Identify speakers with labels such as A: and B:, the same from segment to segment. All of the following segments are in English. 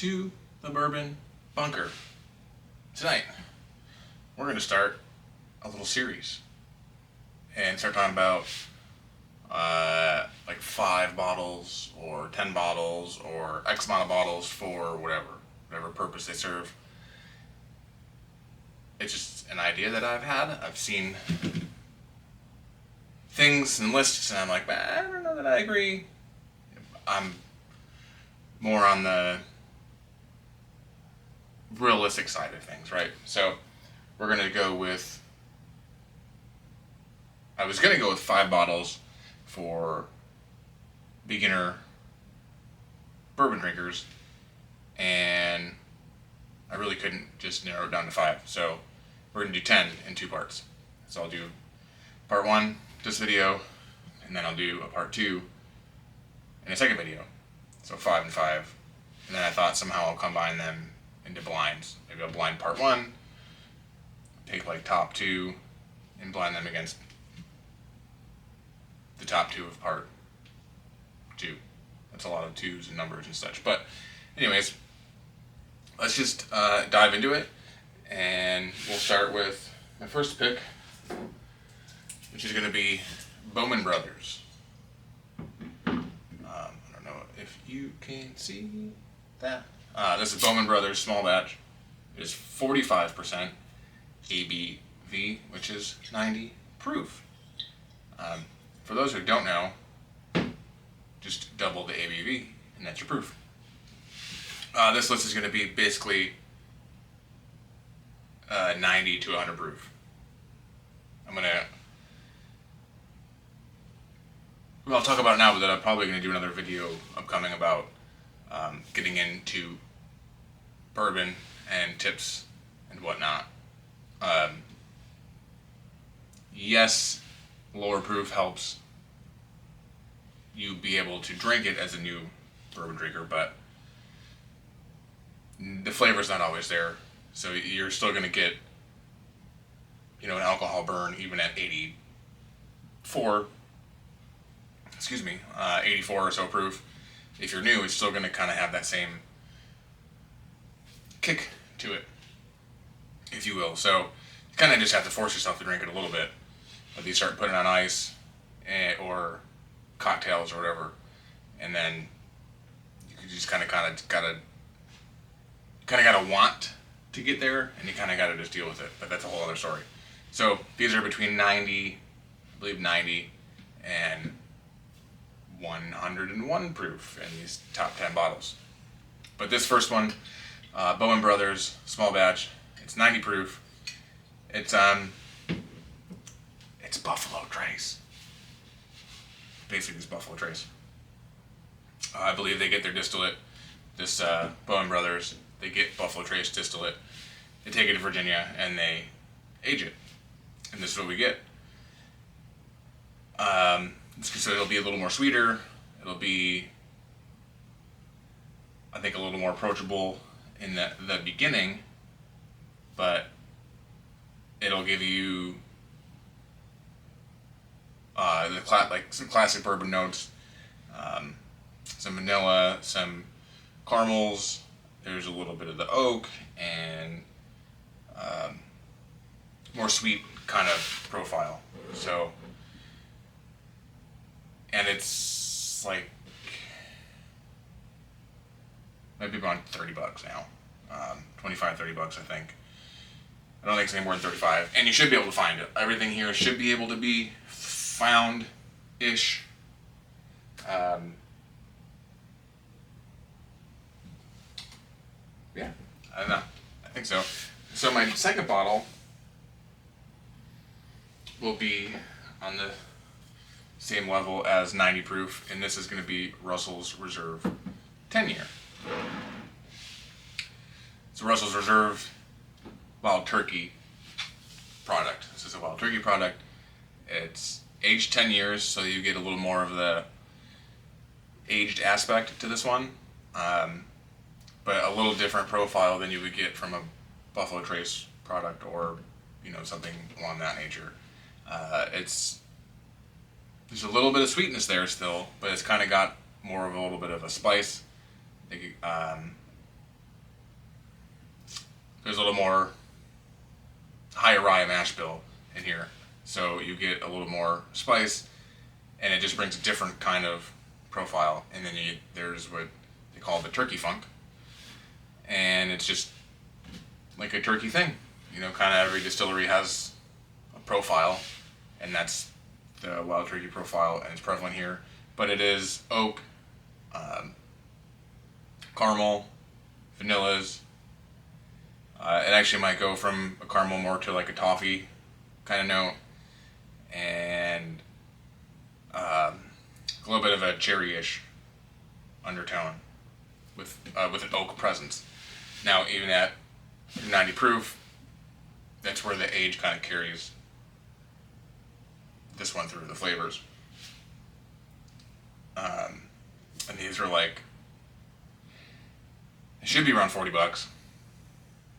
A: to the Bourbon Bunker. Tonight, we're going to start a little series and start talking about like 5 bottles or 10 bottles or X amount of bottles for whatever purpose they serve. It's just an idea that I've had. I've seen things and lists and I'm like, I don't know that I agree. I'm more on the realistic side of things, right? So we're going to go with, I was going to go with 5 bottles for beginner bourbon drinkers, and I really couldn't just narrow it down to 5. So we're going to do 10 in 2 parts. So I'll do part 1, this video, and then I'll do a part 2 in a second video. So 5 and 5. And then I thought somehow I'll combine them into blinds. Maybe I'll blind part 1, take like top 2, and blind them against the top 2 of part 2. That's a lot of 2s and numbers and such. But anyways, let's just dive into it. And we'll start with my first pick, which is going to be Bowman Brothers. I don't know if you can see that. This is Bowman Brothers small batch. It is 45% ABV, which is 90 proof. For those who don't know, just double the ABV, and that's your proof. This list is going to be basically 90 to 100 proof. I'll talk about it now, but then I'm probably going to do another video upcoming about getting into bourbon and tips and whatnot. Yes, lower proof helps you be able to drink it as a new bourbon drinker, but the flavor's not always there. So you're still going to get, an alcohol burn even at 84 or so proof. If you're new, it's still going to kind of have that same kick to it, if you will. So you kind of just have to force yourself to drink it a little bit. Whether you start putting it on ice or cocktails or whatever, and then you just kind of gotta want to get there, and you kind of gotta just deal with it. But that's a whole other story. So these are between 90 and 101 proof in these top 10 bottles. But this first one, Bowman Brothers small batch, it's 90 proof. It's Buffalo Trace. Basically, it's Buffalo Trace. I believe they get their distillate. This Bowman Brothers, they get Buffalo Trace distillate. They take it to Virginia and they age it, and this is what we get. So it'll be a little more sweeter. It'll be, I think, a little more approachable in the beginning, but it'll give you some classic bourbon notes, some vanilla, some caramels. There's a little bit of the oak and more sweet kind of profile. So, and it's like maybe around $30 now, $25-30, I think. I don't think it's any more than 35, and you should be able to find it. Everything here should be able to be found-ish. Yeah, I don't know. I think so. So my second bottle will be on the same level as 90 proof, and this is going to be Russell's Reserve 10-year. It's a Russell's Reserve Wild Turkey product. This is a Wild Turkey product. It's aged 10 years, so you get a little more of the aged aspect to this one, but a little different profile than you would get from a Buffalo Trace product or something along that nature. There's a little bit of sweetness there still, but it's kind of got more of a little bit of a spice. there's a little more higher rye mash bill in here. So you get a little more spice, and it just brings a different kind of profile. And then there's what they call the turkey funk, and it's just like a turkey thing. Kind of every distillery has a profile, and that's the Wild Turkey profile, and it's prevalent here. But it is oak, caramel, vanillas. It actually might go from a caramel more to like a toffee kind of note, and a little bit of a cherry-ish undertone with an oak presence. Now, even at 90 proof, that's where the age kind of carries this one through the flavors. And these are like, it should be around $40,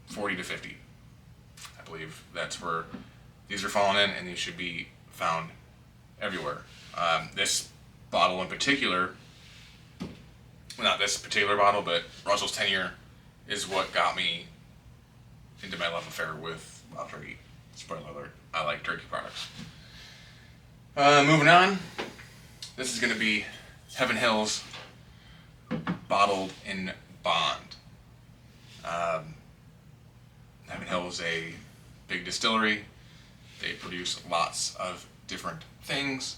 A: 40 to 50. I believe that's where these are falling in, and these should be found everywhere. This bottle in particular, well, not this particular bottle, but Russell's 10-year is what got me into my love affair with Wild Turkey. Spoiler alert, I like turkey products. Moving on, this is going to be Heaven Hills bottled in bond. Heaven Hills is a big distillery. They produce lots of different things,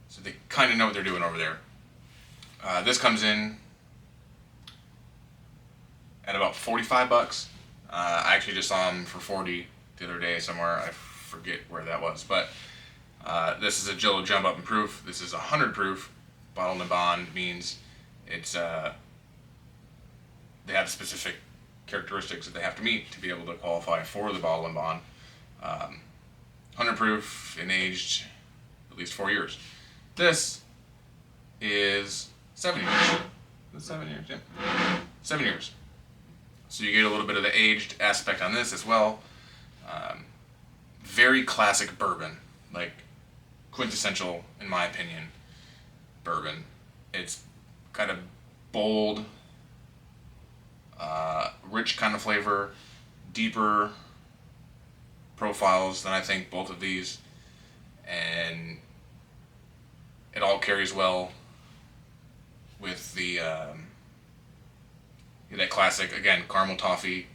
A: so they kind of know what they're doing over there. This comes in at about $45. I actually just saw them for $40 the other day somewhere. I forget where that was, but this is a Jell-O Jump Up in proof. This is 100 proof. Bottled in bond means it's they have specific characteristics that they have to meet to be able to qualify for the bottle in bond. 100 proof and aged at least 4 years. This is 7 years. That's 7 years, yeah. 7 years. So you get a little bit of the aged aspect on this as well. Very classic bourbon, like quintessential, in my opinion, bourbon. It's got a bold, rich kind of flavor, deeper profiles than I think both of these, and it all carries well with the that classic, again, caramel toffee.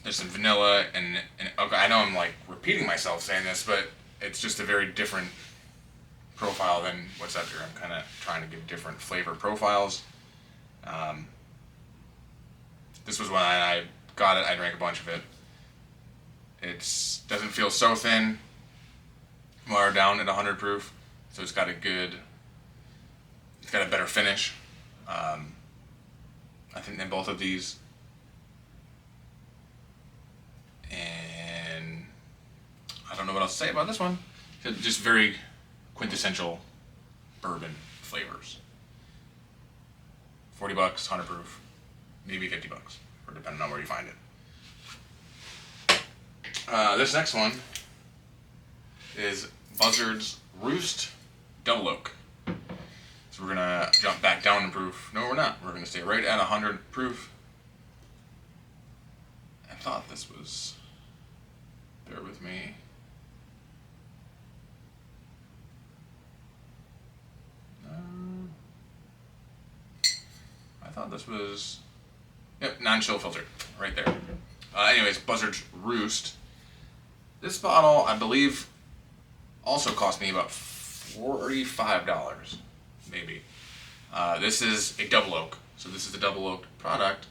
A: There's some vanilla, and okay, I know I'm like repeating myself saying this, but it's just a very different profile than what's up here. I'm kind of trying to give different flavor profiles. This was when I got it. I drank a bunch of it. It doesn't feel so thin. Watered down at 100 proof, so it's got a better finish. I think than both of these. And I don't know what else to say about this one. Just very quintessential bourbon flavors. $40, 100 proof, maybe $50, or depending on where you find it. This next one is Buzzards Roost Double Oak. So we're gonna jump back down in proof. No, we're not. We're gonna stay right at 100 proof. I thought this was. Bear with me. I thought this was. Yep, non-chill filtered, right there. Anyways, Buzzards Roost. This bottle, I believe, also cost me about $45, maybe. This is a double oak, so this is a double oak product.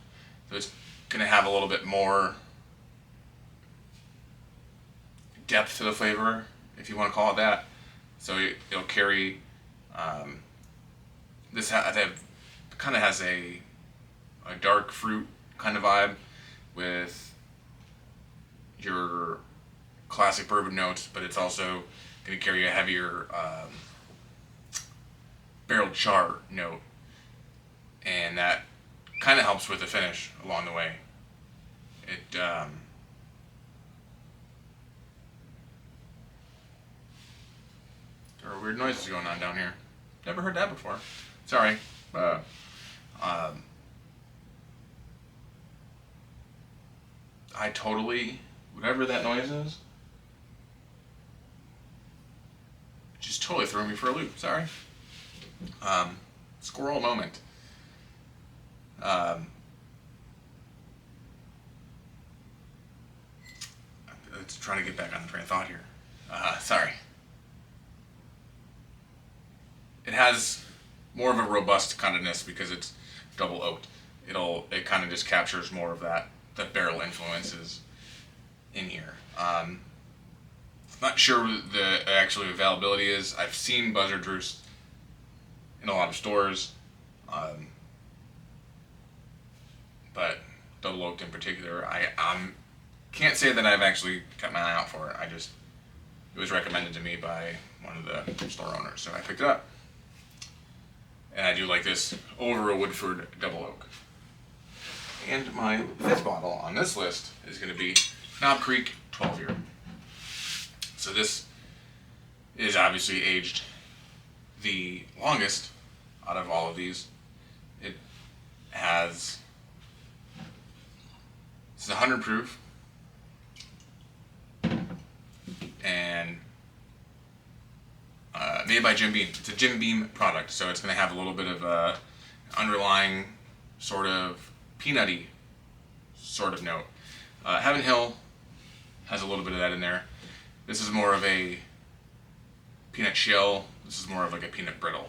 A: So it's gonna have a little bit more depth to the flavor, if you want to call it that. So it'll carry. This kind of has a dark fruit kind of vibe with your classic bourbon notes, but it's also going to carry a heavier barrel char note, and that kind of helps with the finish along the way. There are weird noises going on down here. Never heard that before. Sorry. I totally, whatever that noise is, just totally threw me for a loop. Sorry. Squirrel moment. Let's try to get back on the train of thought here. Sorry. It has more of a robust kind of ness because it's double oaked. It kind of just captures more of that barrel influences in here. Not sure what the actual availability is. I've seen Buzzards Roost in a lot of stores, but double oaked in particular, I can't say that I've actually kept my eye out for it. It was recommended to me by one of the store owners, so I picked it up. And I do like this over a Woodford double oak. And my fifth bottle on this list is going to be Knob Creek 12 year. So this is obviously aged the longest out of all of these. This is 100 proof, and made by Jim Beam. It's a Jim Beam product, so it's going to have a little bit of a underlying sort of peanutty sort of note. Heaven Hill has a little bit of that in there. This is more of a peanut chill. This is more of like a peanut brittle.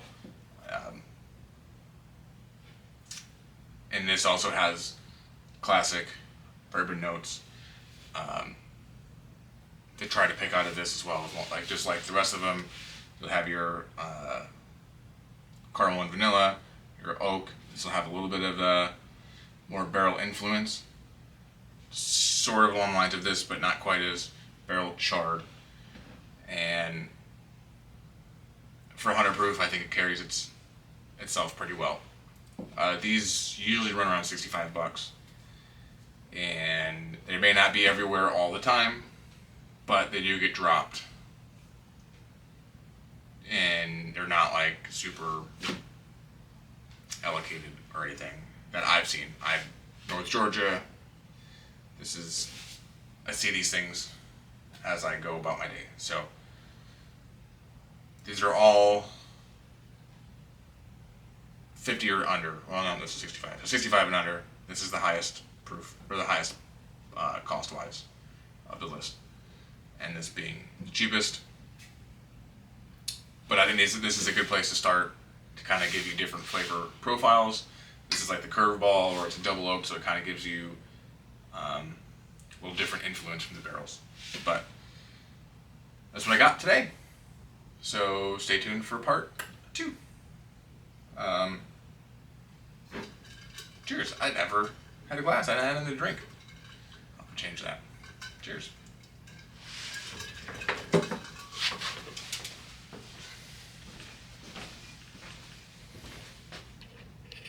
A: And this also has classic bourbon notes. They try to pick out of this as well. Like just like the rest of them, you'll have your caramel and vanilla, your oak. This will have a little bit of more barrel influence, sort of along the lines of this, but not quite as barrel charred. And for 100 proof, I think it carries itself pretty well. These usually run around $65, and they may not be everywhere all the time, but they do get dropped, and they're not like super allocated or anything that I've seen. North Georgia. I see these things as I go about my day. So these are all 50 or under. Well, no, this is 65. So 65 and under. This is the highest proof, or the highest cost-wise of the list. And this being the cheapest. But I think this is a good place to start to kind of give you different flavor profiles. This is like the curveball, or it's a double oak, so it kind of gives you a little different influence from the barrels. But that's what I got today. So stay tuned for part 2. Cheers. I never had a glass. I had anything to drink. I'll change that. Cheers.